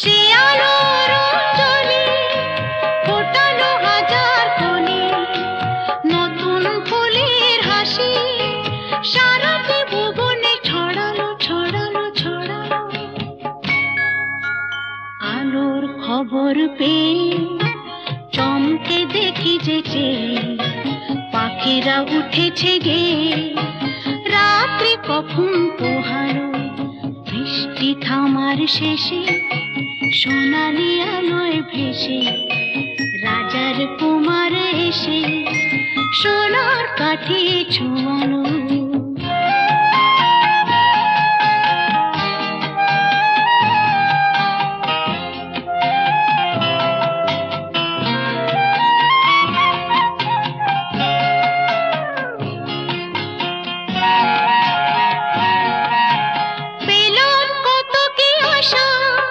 সে আলোর অঞ্জলি ফোটালো হাজার কলি, নতুন ফুলের হাসি সারাটি ভুবনে ছড়ালো ছড়ালো ছড়ালো। আলোর খবর পেয়ে চমকে দেখি যে পাখিরা উঠেছে গে, রাত্রি কখন পোহালো বৃষ্টি থামার শেষে সোনালি আলোয় ভেসে রাজার কুমার এসে সোনার কাঠি ছোঁয়ালো।